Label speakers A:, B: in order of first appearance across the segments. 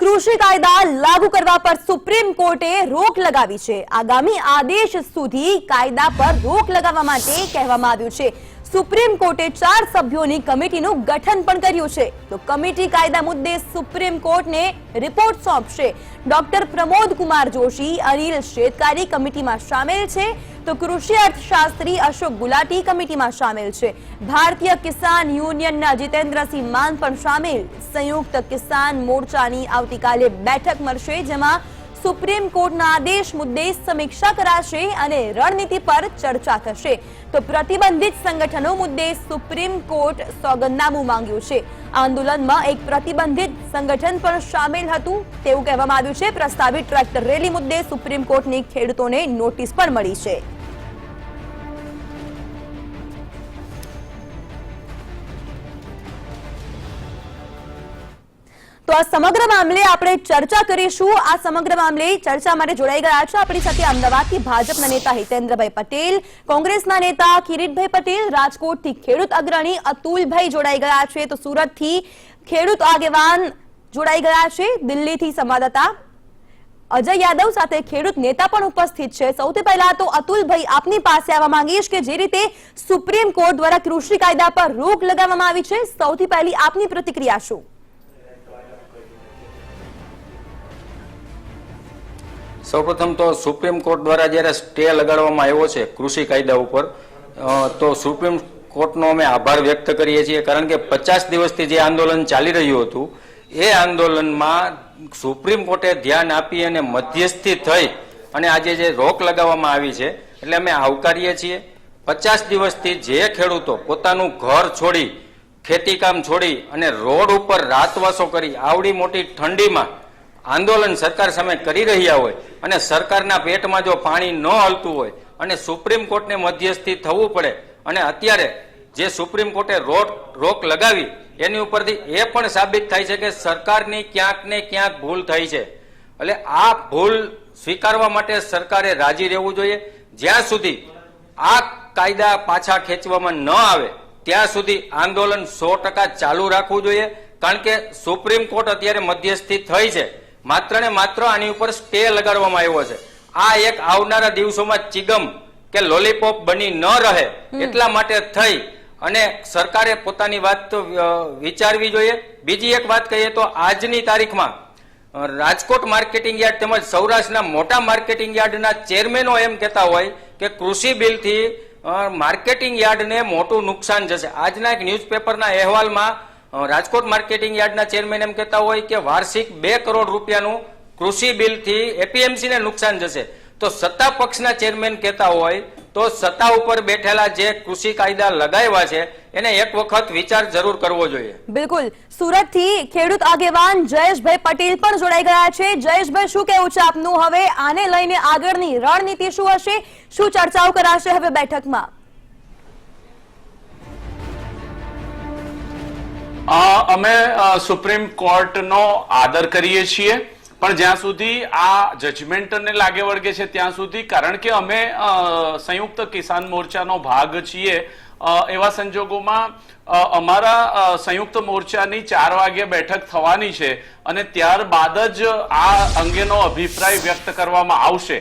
A: કૃષિ કાયદા લાગુ કરવા પર સુપ્રીમ કોર્ટે રોક લગાવી છે। આગામી આદેશ સુધી કાયદા પર રોક લગાવવા માટે કહેવામાં આવ્યું છે। સુપ્રીમ કોર્ટે 4 સભ્યોની કમિટીનું ગઠન પણ કર્યું છે। તો કમિટી કાયદા મુદ્દે સુપ્રીમ કોર્ટને રિપોર્ટ સોંપશે। ડોક્ટર પ્રમોદ કુમાર જોશી, અનિલ શેતકારી કમિટીમાં સામેલ છે। તો કૃષિ અર્થશાસ્ત્રી અશોક ગુલાટી કમિટીમાં સામેલ છે। ભારતીય કિસાન યુનિયનના જીતેન્દ્રસિંહ માન પણ સામેલ। સંયુક્ત કિસાન મોરચાની આવતીકાલે બેઠક મળશે, જેમાં સુપ્રીમ કોર્ટના આદેશ મુદ્દે સમીક્ષા કરાશે અને રણનીતિ પર ચર્ચા થશે। તો પ્રતિબંધિત સંગઠનો મુદ્દે સુપ્રીમ કોર્ટ સોગંદનામું માંગ્યું છે। આંદોલનમાં એક પ્રતિબંધિત સંગઠન પણ સામેલ હતું તેવું કહેવામાં આવ્યું છે। પ્રસ્તાવિત ટ્રેક્ટર રેલી મુદ્દે સુપ્રીમ કોર્ટની ખેડૂતોને નોટિસ પણ મળી છે। તો આ સમગ્ર મામલે આપણે ચર્ચા કરીશું। આ સમગ્ર મામલે ચર્ચા માટે જોડાઈ ગયા છે આપણી સાથે અમદાવાદથી ભાજપના નેતા હિતેન્દ્રભાઈ પટેલ, કોંગ્રેસના નેતા કિરીટભાઈ પટેલ, રાજકોટથી ખેડૂત અગ્રણી અતુલભાઈ જોડાઈ ગયા છે। તો સુરતથી ખેડૂત આગેવાન જોડાઈ ગયા છે। દિલ્હીથી સંવાદદાતા અજય યાદવ સાથે ખેડૂત નેતા પણ ઉપસ્થિત છે। સૌથી પહેલા તો અતુલભાઈ, આપની પાસે આવવા માંગીશ કે જે રીતે સુપ્રીમ કોર્ટ દ્વારા કૃષિ કાયદા પર રોક લગાવવામાં આવી છે, સૌથી પહેલી આપની પ્રતિક્રિયા શું?
B: સૌપ્રથમ તો સુપ્રીમ કોર્ટ દ્વારા જ્યારે સ્ટે લગાડવામાં આવ્યો છે કૃષિ કાયદા ઉપર, તો સુપ્રીમ કોર્ટનો અમે આભાર વ્યક્ત કરીએ છીએ। કારણ કે 50 દિવસથી જે આંદોલન ચાલી રહ્યું હતું એ આંદોલનમાં સુપ્રીમ કોર્ટે ધ્યાન આપી અને મધ્યસ્થી થઈ અને આજે જે રોક લગાવવામાં આવી છે એટલે અમે આવકારીએ છીએ। 50 દિવસથી જે ખેડૂતો પોતાનું ઘર છોડી, ખેતીકામ છોડી અને રોડ ઉપર રાતવાસો કરી આવડી મોટી ઠંડીમાં આંદોલન સરકાર સામે કરી રહ્યા હોય અને સરકારના પેટમાં જો પાણી ન હલતું હોય અને સુપ્રીમ કોર્ટને મધ્યસ્થી થવું પડે અને અત્યારે જે સુપ્રીમ કોર્ટે રોક લગાવી એની ઉપરથી એ પણ સાબિત થાય છે કે સરકારની ક્યાંક ને ક્યાંક ભૂલ થઈ છે। એટલે આ ભૂલ સ્વીકારવા માટે સરકારે રાજી રહેવું જોઈએ। જ્યાં સુધી આ કાયદા પાછા ખેંચવામાં ન આવે ત્યાં સુધી આંદોલન 100% ચાલુ રાખવું જોઈએ। કારણ કે સુપ્રીમ કોર્ટ અત્યારે મધ્યસ્થી થઈ છે, માત્ર ને માત્ર આની ઉપર સ્ટે લગાડવામાં આવ્યો છે। આ એક આવનારા દિવસોમાં ચિગમ કે લોલીપોપ બની ન રહે એટલા માટે થઈ અને સરકારે પોતાની વાત વિચારવી જોઈએ। બીજી એક વાત કહીએ તો આજની તારીખમાં રાજકોટ માર્કેટિંગ યાર્ડ તેમજ સૌરાષ્ટ્રના મોટા માર્કેટિંગ યાર્ડના ચેરમેનો એમ કહેતા હોય કે કૃષિ બિલથી માર્કેટિંગ યાર્ડને મોટું નુકસાન જશે। આજના એક ન્યૂઝપેપરના અહેવાલમાં રાજકોટ માર્કેટિંગ યાર્ડના ચેરમેન એમ કહેતા હોય કે વાર્ષિક 2 કરોડ રૂપિયાનું કૃષિ બિલથી એપીએમસીને નુકસાન જશે। તો સત્તા પક્ષના ચેરમેન કહેતા હોય તો સત્તા ઉપર બેઠેલા જે કૃષિ કાયદા લગાવ્યા છે એને એક વખત વિચાર જરૂર કરવો જોઈએ।
A: બિલકુલ। સુરતથી ખેડૂત આગેવાન જયેશભાઈ પટેલ પણ જોડાઈ ગયા છે। જયેશભાઈ, શું કહેવું છે આપનું? હવે આને લઈને આગળની રણનીતિ શું હશે? શું ચર્ચાઓ કરાશે હવે બેઠકમાં?
C: અમે સુપ્રીમ કોર્ટનો આદર કરીએ છીએ, પણ જ્યાં સુધી આ જજમેન્ટને લાગે વળગે છે ત્યાં સુધી, કારણ કે અમે સંયુક્ત કિસાન મોરચાનો ભાગ છીએ, એવા સંજોગોમાં અમારા સંયુક્ત મોરચાની 4 વાગ્યે બેઠક થવાની છે અને ત્યારબાદ જ આ અંગેનો અભિપ્રાય વ્યક્ત કરવામાં આવશે।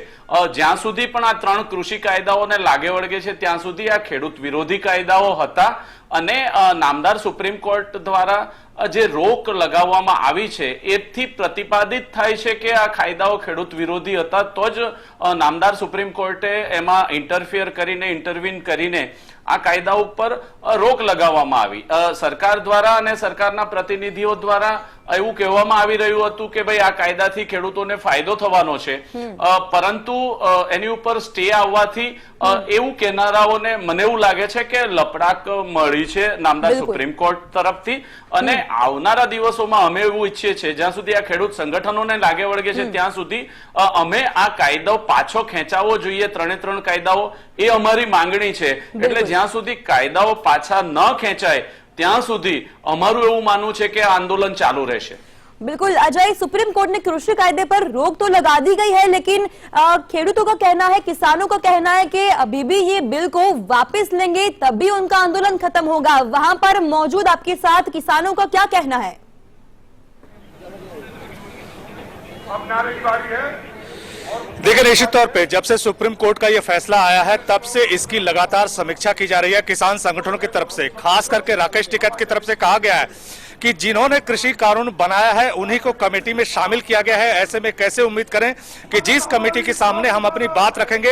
C: જ્યાં સુધી પણ આ 3 કૃષિ કાયદાઓને લાગે વળગે છે ત્યાં સુધી આ ખેડૂત વિરોધી કાયદાઓ હતા અને નામદાર સુપ્રીમ કોર્ટ દ્વારા જે રોક લગાવવામાં આવી છે એથી પ્રતિપાદિત થાય છે કે આ કાયદાઓ ખેડૂત વિરોધી હતા, તો જ નામદાર સુપ્રીમ કોર્ટે એમાં ઇન્ટરફિયર કરીને, ઇન્ટરવીન કરીને આ કાયદા ઉપર રોક લગાવવામાં આવી। સરકાર દ્વારા અને સરકારના પ્રતિનિધિઓ દ્વારા એવું કહેવામાં આવી રહ્યું હતું કે ભાઈ આ કાયદાથી ખેડૂતોને ફાયદો થવાનો છે, પરંતુ એની ઉપર સ્ટે આવવાથી એવું કહેનારાઓને મને એવું લાગે છે કે લપડાક મળી છે નામદાર સુપ્રીમ કોર્ટ તરફથી। અને આવનારા દિવસોમાં અમે એવું ઈચ્છીએ છીએ, જ્યાં સુધી આ ખેડૂત સંગઠનોને લાગે વળગે છે ત્યાં સુધી અમે આ કાયદો પાછો ખેંચાવવો જોઈએ, 3 કાયદાઓ, એ અમારી માંગણી છે। એટલે જ્યાં સુધી કાયદાઓ પાછા ન ખેંચાય ત્યાં સુધી અમારું એવું માનવું છે કે આંદોલન ચાલુ રહેશે।
A: बिल्कुल अजय, सुप्रीम कोर्ट ने कृषि कायदे पर रोक तो लगा दी गई है, लेकिन खेडूतों का कहना है, किसानों का कहना है कि अभी भी ये बिल को वापस लेंगे तभी उनका आंदोलन खत्म होगा। वहां पर मौजूद आपके साथ किसानों का क्या कहना है?
D: देखिए, निश्चित तौर पे जब से सुप्रीम कोर्ट का ये फैसला आया है तब से इसकी लगातार समीक्षा की जा रही है किसान संगठनों की तरफ से। खास करके राकेश टिकैत की तरफ से कहा गया है कि जिन्होंने कृषि कानून बनाया है उन्हीं को कमेटी में शामिल किया गया है। ऐसे में कैसे उम्मीद करें कि जिस कमेटी के सामने हम अपनी बात रखेंगे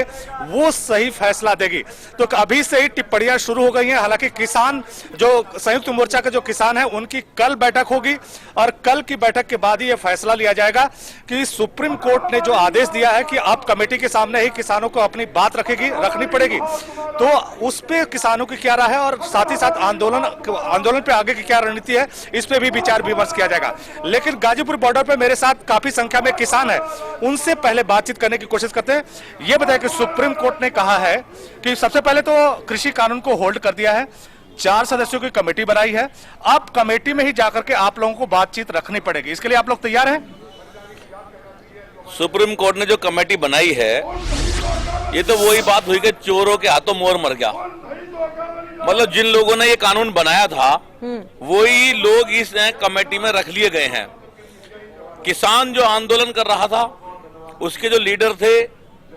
D: वो सही फैसला देगी। तो अभी से ही टिप्पणियां शुरू हो गई हैं। हालांकि किसान जो संयुक्त मोर्चा के जो किसान हैं उनकी कल बैठक होगी और कल की बैठक के बाद ही यह फैसला लिया जाएगा कि सुप्रीम कोर्ट ने जो आदेश दिया है कि अब कमेटी के सामने ही किसानों को अपनी बात रखनी पड़ेगी, तो उस पे किसानों की क्या राय है और साथ ही साथ आंदोलन पे आगे की क्या रणनीति है, इस पे भी विचार विमर्श किया जाएगा। लेकिन गाजीपुर बॉर्डर पे मेरे साथ काफी संख्या में किसान हैं, उनसे पहले बातचीत करने की कोशिश करते हैं। ये बताएं कि सुप्रीम कोर्ट ने कहा है कि सबसे पहले तो कृषि कानून को होल्ड कर दिया है, 4 सदस्यों की कमेटी बनाई है, अब कमेटी में ही जाकर के आप लोगों को बातचीत रखनी पड़ेगी। इसके लिए आप लोग तैयार हैं?
E: सुप्रीम कोर्ट ने जो कमेटी बनाई है ये तो वही बात हुई कि चोरों के हाथों मोर मर गया। मतलब जिन लोगों ने ये कानून बनाया था वही लोग इस कमेटी में रख लिए गए हैं। किसान जो आंदोलन कर रहा था उसके जो लीडर थे,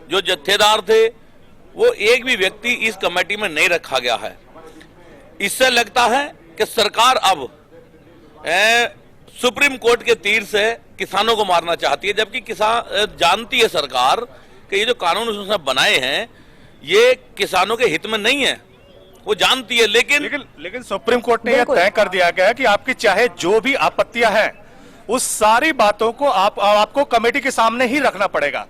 E: जो जत्थेदार थे, वो एक भी व्यक्ति इस कमेटी में नहीं रखा गया है। इससे लगता है कि सरकार अब सुप्रीम कोर्ट के तीर से किसानों को मारना चाहती है, जबकि किसान जानती है सरकार कि ये जो कानून उसने बनाए हैं ये किसानों के हित में नहीं है, वो जानती है। लेकिन
D: सुप्रीम कोर्ट ने यह तय कर दिया गया है कि आपकी चाहे जो भी आपत्तियां हैं उस सारी बातों को आपको कमेटी के सामने ही रखना पड़ेगा।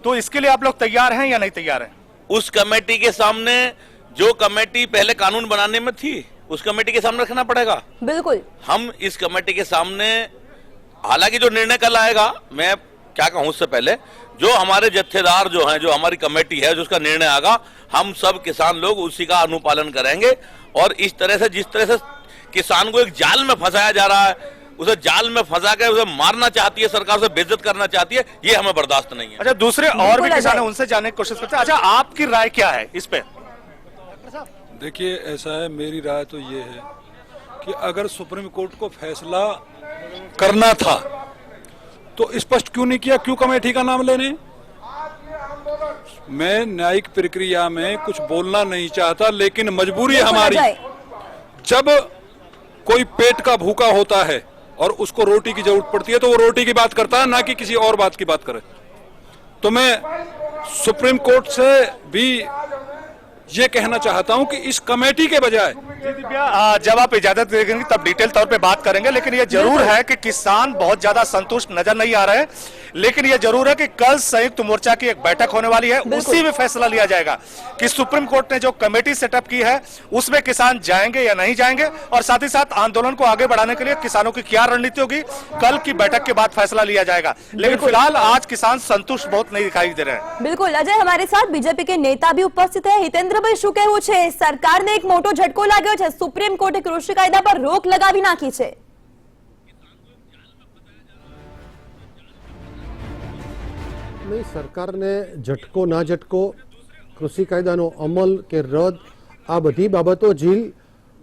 D: तो इसके लिए आप लोग तैयार हैं या नहीं तैयार हैं?
E: उस कमेटी के सामने, जो कमेटी पहले कानून बनाने में थी, उस कमेटी के सामने रखना पड़ेगा।
A: बिल्कुल, हम
E: इस कमेटी के सामने, हालांकि जो निर्णय कल आएगा, मैं क्या कहूं उससे पहले, जो हमारे जत्थेदार जो हैं, जो हमारी कमेटी है, जो उसका निर्णय आएगा, हम सब किसान लोग उसी का अनुपालन करेंगे। और इस तरह से, जिस तरह से किसान को एक जाल में फंसाया जा रहा है, उसे जाल में फंसा कर उसे मारना चाहती है सरकार, उसे बेइज्जत करना चाहती है, ये हमें बर्दाश्त नहीं है।
D: अच्छा, दूसरे और भी किसान हैं, उनसे जानने की कोशिश करते हैं। अच्छा, आपकी राय क्या है इस पे?
F: देखिए, ऐसा है, मेरी राय तो ये है कि अगर सुप्रीम कोर्ट को फैसला करना था तो स्पष्ट क्यों नहीं किया, क्यों कमेटी का नाम लेने? मैं न्यायिक प्रक्रिया में कुछ बोलना नहीं चाहता, लेकिन मजबूरी है हमारी। जब कोई पेट का भूखा होता है और उसको रोटी की जरूरत पड़ती है तो वो रोटी की बात करता है, ना कि किसी और बात की बात करे। तो मैं सुप्रीम कोर्ट से भी ये कहना चाहता हूं कि इस कमेटी के बजाय,
D: जब आप इजाजत देंगे तब डिटेल तौर पे बात करेंगे, लेकिन ये जरूर है कि किसान बहुत ज्यादा संतुष्ट नजर नहीं आ रहे। लेकिन ये जरूर है कि कल संयुक्त मोर्चा की एक बैठक होने वाली है, उसी में फैसला लिया जाएगा कि सुप्रीम कोर्ट ने जो कमेटी सेटअप की है उसमें किसान जाएंगे या नहीं जाएंगे, और साथ ही साथ आंदोलन को आगे बढ़ाने के लिए किसानों की क्या रणनीति होगी, कल की बैठक के बाद फैसला लिया जाएगा। लेकिन फिलहाल आज किसान संतुष्ट बहुत नहीं दिखाई दे रहे हैं।
A: बिल्कुल अजय, हमारे साथ बीजेपी के नेता भी उपस्थित है। हितेन्द्रભાઈ, શું કહેવું છે? સરકારને એક મોટો ઝટકો લાગ્યો છે, સુપ્રીમ કોર્ટે કૃષિ કાયદા પર રોક લગાવી નાખી છે।
G: नहीं, सरकार ने झटको ना झटको, कृषि कायदानो अमल के रद, आ बधी बाबतो झील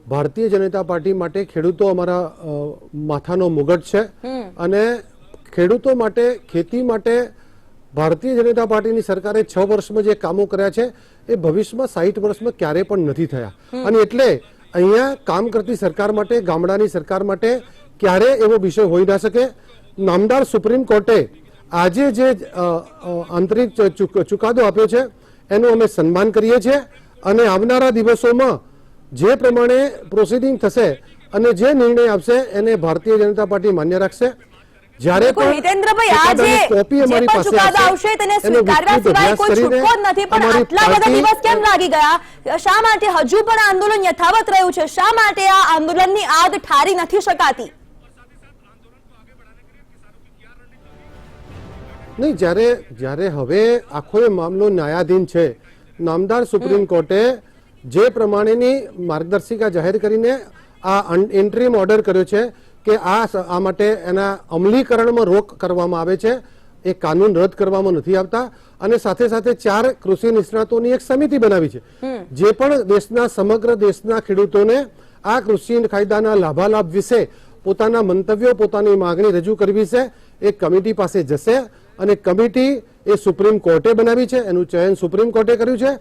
G: भारतीय जनता पार्टी माटे खेडूतो अमारा माथानो मुगट छे अने खेडूतो माटे, खेती माटे भारतीय जनता पार्टी ની સરકારે 6 વર્ષમાં જે કામો કર્યા છે એ ભવિષ્યમાં 60 વર્ષમાં ક્યારે પણ નથી થયા। અને એટલે અહીંયા કામ કરતી સરકાર માટે, ગામડાની સરકાર માટે ક્યારે એવો વિષય હોઈ ના શકે। નામદાર સુપ્રીમ કોર્ટે આજે જે આંતરિક ચુકાદો આપ્યો છે એનું અમે સન્માન કરીએ છીએ અને આવનારા દિવસોમાં જે પ્રમાણે પ્રોસિડિંગ થશે અને જે નિર્ણય આપશે એને ભારતીય જનતા પાર્ટી માન્ય રાખશે।
A: हितेन्द्रભાઈ, આજે જે પણ ચુકાદો આવશે તેને સ્વીકારવા સિવાય કોઈ છૂટકો જ નથી, પણ આટલા બધા દિવસ કેમ લાગી ગયા? શા માટે હજુ પણ આંદોલન યથાવત રહ્યું છે? શા માટે આ આંદોલનની આગ ઠારી નથી શકાતી?
G: नहीं, જ્યારે હવે આખો એ મામલો ન્યાયાધીન છે, નામદાર સુપ્રીમ કોર્ટે જે પ્રમાણેની માર્ગદર્શિકા જાહેર કરીને આ ઇન્ટરીમ ઓર્ડર કર્યો છે કે આ માટે એના અમલીકરણમાં રોક કરવામાં આવે છે, એ કાનૂન રદ કરવામાં નથી આવતા। અને સાથે સાથે 4 કૃષિ નિષ્ણાતોની એક સમિતિ બનાવી છે જે પણ દેશના, સમગ્ર દેશના ખેડૂતોને આ કૃષિ કાયદાના લાભાલાભ વિશે પોતાના મંતવ્યો, પોતાની માંગણી રજૂ કરવી છે એ કમિટી પાસે જશે અને કમિટી એ સુપ્રીમ કોર્ટે બનાવી છે, એનું ચયન સુપ્રીમ કોર્ટે કર્યું છે.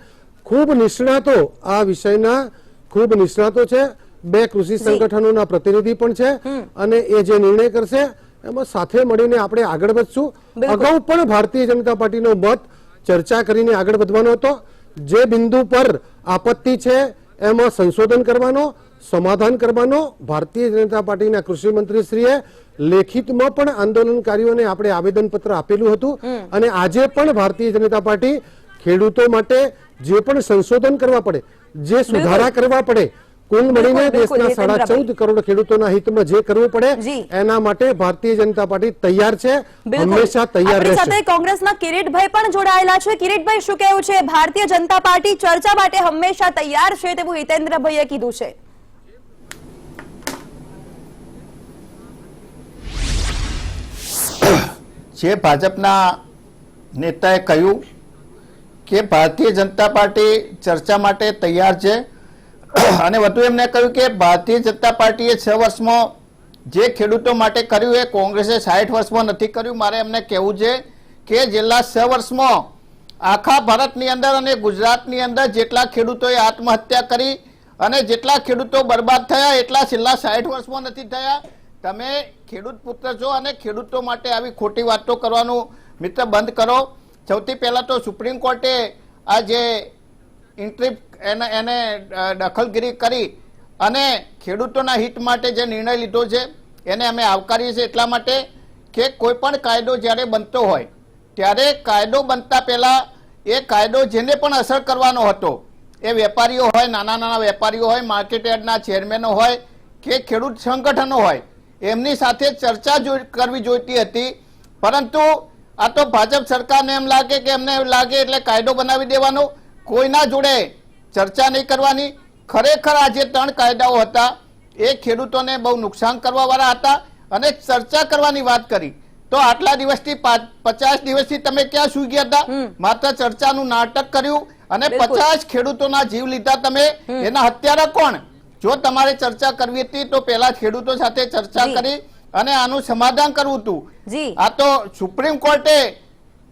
G: ખૂબ નિષ્ણાતો આ વિષયના ખૂબ નિષ્ણાતો છે, 2 કૃષિ સંગઠનોના પ્રતિનિધિ પણ છે અને એ જે નિર્ણય કરશે એમાં સાથે મળીને આપણે આગળ વધશું. અગાઉ પણ ભારતીય જનતા પાર્ટીનો મત ચર્ચા કરીને આગળ વધવાનો હતો. જે બિંદુ પર આપત્તિ છે એમાં સંશોધન કરવાનો, સમાધાન કરવાનો ભારતીય જનતા પાર્ટીના કૃષિ મંત્રીશ્રીએ લેખિતમાં પણ આંદોલનકારીઓને આપણે આવેદનપત્ર આપેલું હતું અને આજે પણ ભારતીય જનતા પાર્ટી ખેડૂતો માટે જે પણ સંશોધન કરવા પડે, જે સુધારા કરવા પડે, કુલ મળીને દેશના 14.5 કરોડ ખેડૂતોના હિતમાં જે કરવું પડે એના માટે ભારતીય જનતા પાર્ટી તૈયાર છે, હંમેશા તૈયાર રહેશે.
A: સાથે કોંગ્રેસના કિરીટભાઈ પણ જોડાયેલા છે. કિરીટભાઈ, શું કહેવું છે? ભારતીય જનતા પાર્ટી ચર્ચા માટે હંમેશા તૈયાર છે તેવું હિતેન્દ્રભાઈએ કીધું છે.
H: જે ભાજપના નેતાએ કહ્યું કે ભારતીય જનતા પાર્ટી ચર્ચા માટે તૈયાર છે અને વધુ એમને કહ્યું કે ભારતીય જનતા પાર્ટીએ 6 વર્ષમાં જે ખેડૂતો માટે કર્યું એ કોંગ્રેસે 60 વર્ષમાં નથી કર્યું. મારે એમને કહેવું છે કે છેલ્લા 6 વર્ષમાં આખા ભારતની અંદર અને ગુજરાતની અંદર જેટલા ખેડૂતોએ આત્મહત્યા કરી અને જેટલા ખેડૂતો બરબાદ થયા એટલા છેલ્લા 60 વર્ષમાં નથી થયા. તમે ખેડૂત પુત્ર છો અને ખેડૂતો માટે આવી ખોટી વાતો કરવાનું મિત્ર બંધ કરો. સૌથી પહેલા તો સુપ્રીમ કોર્ટે આ જે એને દખલગીરી કરી અને ખેડૂતોના હિત માટે જે નિર્ણય લીધો છે એને અમે આવકારીએ છીએ. એટલા માટે કે કોઈ પણ કાયદો જ્યારે બનતો હોય ત્યારે કાયદો બનતા પહેલા એ કાયદો જેને પણ અસર કરવાનો હતો, એ વેપારીઓ હોય, નાના નાના વેપારીઓ હોય, માર્કેટ યાર્ડના ચેરમેનો હોય કે ખેડૂત સંગઠનો હોય, એમની સાથે ચર્ચા કરવી જોઈતી હતી. પરંતુ આ તો ભાજપ સરકારને એમ લાગે કે એમને લાગે એટલે કાયદો બનાવી દેવાનો, કોઈના જોડે ચર્ચા નહીં કરવાની. ખરેખર આ જે 3 કાયદાઓ હતા એ ખેડૂતોને બહુ નુકસાન કરવા વાળા હતા અને ચર્ચા કરવાની વાત કરી તો આટલા દિવસથી 50 દિવસથી તમે ક્યાં સુઈ ગયા હતા? માત્ર ચર્ચાનું નાટક કર્યું અને 50 ખેડૂતોના જીવ લીધા તમે. એના હત્યારા કોણ? જો તમારે ચર્ચા કરવી હતી તો પહેલા ખેડૂતો સાથે ચર્ચા કરી અને આનું સમાધાન કરવું હતું. આ તો સુપ્રીમ કોર્ટે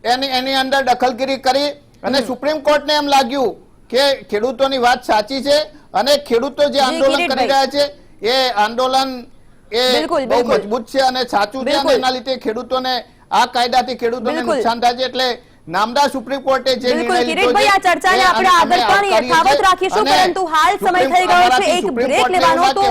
H: એની અંદર દખલગીરી કરી અને સુપ્રીમ કોર્ટને એમ લાગ્યું કે ખેડૂતોની વાત સાચી છે અને ખેડૂતો જે આંદોલન કરી રહ્યા છે એ આંદોલન એ બહુ મજબૂત છે અને સાચું છે અને એના લીધે ખેડૂતોને આ કાયદાથી ખેડૂતોને નુકસાન થાય છે. એટલે નામદાર સુપ્રીમ કોર્ટે જે નિર્ણય લીધો છે
A: આ ચર્ચાને આપણે આગળ પણ યથાવત રાખીશું, પરંતુ હાલ સમય થઈ ગયો છે એક બ્રેક લેવાનો. તો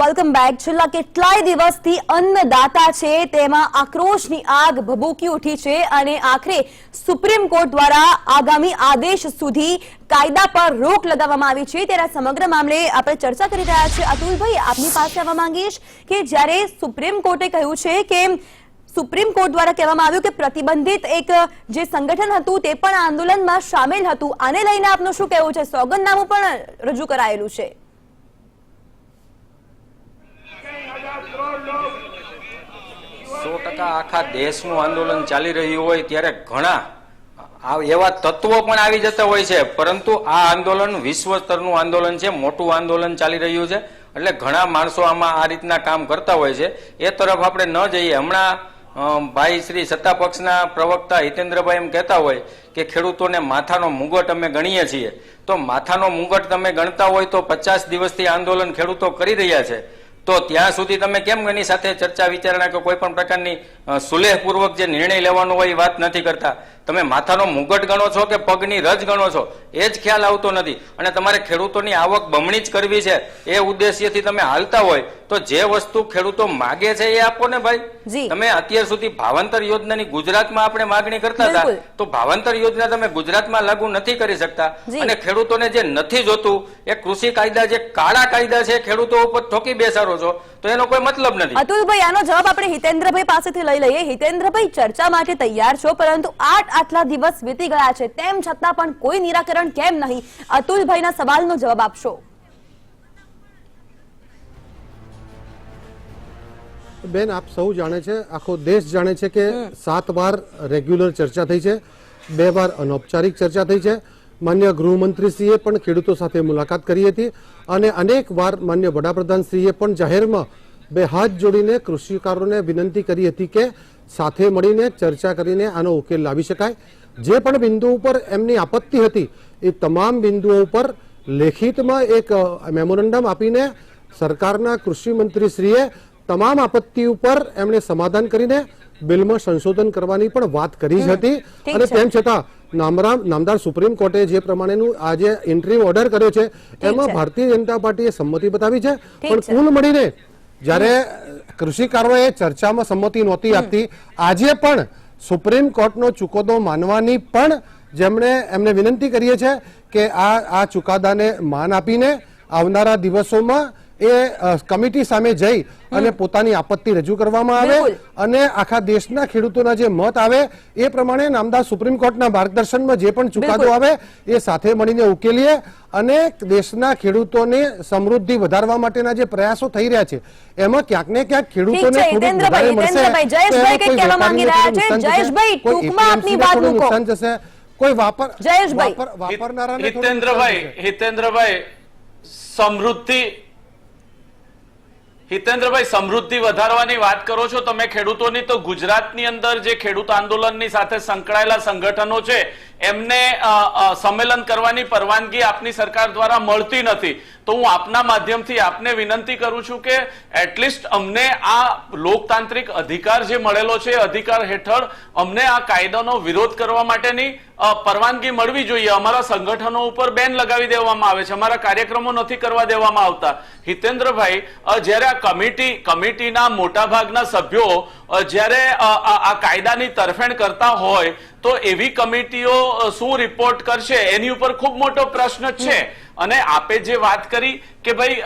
A: વેલકમ બેક. છેલ્લા કેટલાય દિવસથી અન્નદાતા છે તેમાં આક્રોશની આગ ભભૂકી ઉઠી છે અને આખરે સુપ્રીમ કોર્ટ દ્વારા આગામી આદેશ સુધી કાયદા પર રોક લગાવવામાં આવી છે. ત્યારે સમગ્ર મામલે આપણે ચર્ચા કરી રહ્યા છીએ. અતુલભાઈ, આપની પાસે આવવા માંગીશ કે જ્યારે સુપ્રીમ કોર્ટે કહ્યું છે કે સુપ્રીમ કોર્ટ દ્વારા કહેવામાં આવ્યું કે પ્રતિબંધિત એક જે સંગઠન હતું તે પણ આંદોલનમાં સામેલ હતું, આને લઈને આપનું શું કહેવું છે? સોગંદનામું પણ રજૂ કરાયેલું છે.
B: 100% આખા દેશનું આંદોલન ચાલી રહ્યું હોય ત્યારે ઘણા એવા તત્વો પણ આવી જતા હોય છે, પરંતુ આ આંદોલન વિશ્વ સ્તરનું આંદોલન છે, મોટું આંદોલન ચાલી રહ્યું છે એટલે ઘણા માણસો આમાં આ રીતના કામ કરતા હોય છે. એ તરફ આપણે ન જઈએ. હમણાં ભાઈ શ્રી સત્તા પક્ષના પ્રવક્તા હિતેન્દ્રભાઈ એમ કહેતા હોય કે ખેડૂતોને માથાનો મુગટ અમે ગણીએ છીએ. તો માથાનો મુગટ તમે ગણતા હોય તો 50 દિવસથી આંદોલન ખેડૂતો કરી રહ્યા છે, તો ત્યાં સુધી તમે કેમ એની સાથે ચર્ચા વિચારણા કે કોઈ પણ પ્રકારની સુલેહપૂર્વક જે નિર્ણય લેવાનો હોય એ વાત નથી કરતા? તમે માથાનો મુગટ ગણો છો કે પગની રજ ગણો છો એ જ ખ્યાલ આવતો નથી. અને તમારે ખેડૂતોની આવક બમણી જ કરવી છે એ ઉદ્દેશ્યથી તમે હાલતા હોય તો જે વસ્તુ ખેડૂતો માગે છે એ આપો ને ભાઈ. તમે અત્યાર સુધી ભાવાંતર યોજનાની ગુજરાતમાં આપણે માગણી કરતા હતા, તો ભાવાંતર યોજના તમે ગુજરાતમાં લાગુ નથી કરી શકતા અને ખેડૂતોને જે નથી જોતું એ કૃષિ કાયદા જે કાળા કાયદા છે ખેડૂતો ઉપર ઠોકી બેસાડો છો તો એનો કોઈ મતલબ નથી.
A: અતુલભાઈ, આનો જવાબ આપણે હિતેન્દ્રભાઈ પાસેથી લઈ લઈએ. હિતેન્દ્રભાઈ, ચર્ચા માટે તૈયાર છો, પરંતુ આટલા દિવસ વીતી ગયા છે તેમ છતાં પણ કોઈ નિરાકરણ કેમ નહીં? અતુલભાઈના સવાલનો જવાબ આપશો.
G: બેન, આપ સૌ જાણે છે, આખો દેશ જાણે છે કે 7 વાર રેગ્યુલર ચર્ચા થઈ છે, 2 વાર અનૌપચારિક ચર્ચા થઈ છે. માન્ય ગૃહમંત્રીશ્રીએ પણ ખેડૂતો સાથે મુલાકાત કરી હતી અને અનેક વાર માન્ય વડાપ્રધાનશ્રીએ પણ જાહેરમાં બે હાથ જોડીને કૃષિકારોને વિનંતી કરી હતી કે સાથે મળીને ચર્ચા કરીને આનો ઉકેલ લાવી શકાય. જે પણ બિંદુ ઉપર એમની આપત્તિ હતી એ તમામ બિંદુઓ ઉપર લેખિતમાં એક મેમોરેન્ડમ આપીને સરકારના કૃષિ મંત્રીશ્રીએ તમામ આપત્તિ ઉપર એમણે સમાધાન કરીને બિલમાં સંશોધન કરવાની પણ વાત કરી જ હતી. અને તેમ છતાં નામદાર સુપ્રીમ કોર્ટે જે પ્રમાણેનું આજે ઇન્ટરિમ ઓર્ડર કર્યો છે એમાં ભારતીય જનતા પાર્ટીએ સંમતિ બતાવી છે. પણ કુલ મળીને જ્યારે કૃષિકારોએ ચર્ચામાં સંમતિ નહોતી આપતી, આજે પણ સુપ્રીમ કોર્ટનો ચુકાદો માનવાની પણ એમને વિનંતી કરીએ છે કે આ ચુકાદાને માન આપીને આવનારા દિવસોમાં એ કમિટી સામે જઈ અને પોતાની આપત્તિ રજૂ કરવામાં આવે અને આખા દેશના ખેડૂતોના જે મત આવે એ પ્રમાણે નામદાર સુપ્રીમ કોર્ટના માર્ગદર્શનમાં જે પણ ચુકાદો આવે એ સાથે મળીને ઉકેલીએ અને દેશના ખેડૂતોની સમૃદ્ધિ વધારવા માટેના જે પ્રયાસો થઈ રહ્યા છે એમાં ક્યાંક ને ક્યાંક ખેડૂતોને થોડું વધારે મળશે. નુકસાન જશે કોઈ વાપરનારાને.
C: હિતેન્દ્રભાઈ સમૃદ્ધિ વધારવાની વાત કરો છો તમે ખેડૂતોની, તો ગુજરાતની અંદર જે ખેડૂત આંદોલનની સાથે સંકળાયેલા સંગઠનો છે એમને સંમેલન કરવાની પરવાનગી આપની સરકાર દ્વારા મળતી નથી. તો હું આપના માધ્યમથી આપને વિનંતી કરું છું કે એટલીસ્ટ અમને આ લોકતાંત્રિક અધિકાર જે મળેલો છે અધિકાર હેઠળ અમને આ કાયદાનો વિરોધ કરવા માટેની પરવાનગી મળવી જોઈએ. અમારા સંગઠનો ઉપર બેન લગાવી દેવામાં આવે છે, અમારા કાર્યક્રમો નથી કરવા દેવામાં આવતા. હિતેન્દ્રભાઈ, જ્યારે આ કમિટીના મોટા ભાગના સભ્યો જ્યારે આ કાયદાની તરફેણ કરતા હોય તો એવી કમિટીઓ શું રિપોર્ટ કરશે એની ઉપર ખૂબ મોટો પ્રશ્ન છે. અને આપે જે વાત કરી કે ભાઈ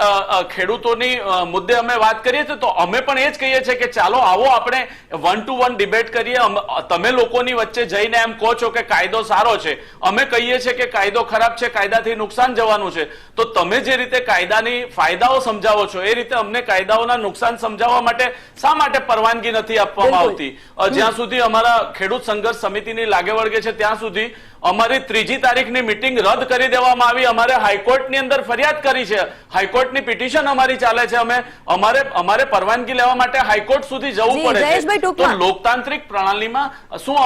C: ખેડૂતોની મુદ્દે અમે વાત કરીએ તો અમે પણ એ જ કહીએ છીએ કે ચાલો આવો આપણે 1-to-1 ડિબેટ કરીએ. તમે લોકોની વચ્ચે જઈને એમ કહો છો કે કાયદો સારો છે, અમે કહીએ છીએ કે કાયદો ખરાબ છે, કાયદાથી નુકસાન જવાનું છે. તો તમે જે રીતે કાયદાની ફાયદાઓ સમજાવો છો એ રીતે અમને કાયદાઓના નુકસાન સમજાવવા માટે શા માટે પરવાનગી નથી આપવામાં આવતી? જ્યાં સુધી અમારા ખેડૂત સંઘર્ષ સમિતિની લાગે વળગે છે ત્યાં સુધી અમારી 3જી તારીખની મીટિંગ રદ કરી દેવામાં આવી. અમારે હાઈકોર્ટની અંદર ફરિયાદ કરી છે, હાઈકોર્ટની પિટિશન અમારી ચાલે છે. અમારે પરવાનગી લેવા માટે હાઈકોર્ટ સુધી જવું પડે છે. તો લોકતાંત્રિક પ્રણાલીમાં શું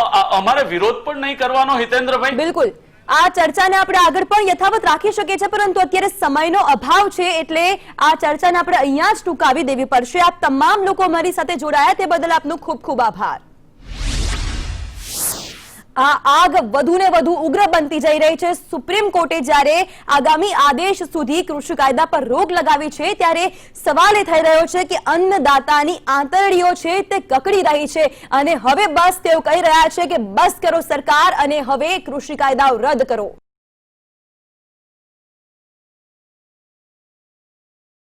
C: અમારે વિરોધ પણ નહીં કરવાનો? હિતેન્દ્રભાઈ,
A: બિલકુલ આ ચર્ચાને આપણે આગળ પણ યથાવત રાખી શકીએ છીએ, પરંતુ અત્યારે સમયનો અભાવ છે એટલે આ ચર્ચાને આપણે અહીંયા જ ટૂંકાવી દેવી પડશે. આપ તમામ લોકો અમારી સાથે જોડાયા તે બદલ આપનો ખૂબ ખૂબ આભાર. આ આગ વધુ ને વધુ ઉગ્ર બનતી જઈ રહી છે. સુપ્રીમ કોર્ટે જ્યારે આગામી આદેશ સુધી કૃષિ કાયદા પર રોક લગાવી છે ત્યારે સવાલ એ થઈ રહ્યો છે કે અન્નદાતાની આંતરડીઓ છે તે કકડી રહી છે અને હવે બસ તેઓ કહી રહ્યા છે કે બસ કરો સરકાર અને હવે કૃષિ કાયદાઓ રદ કરો.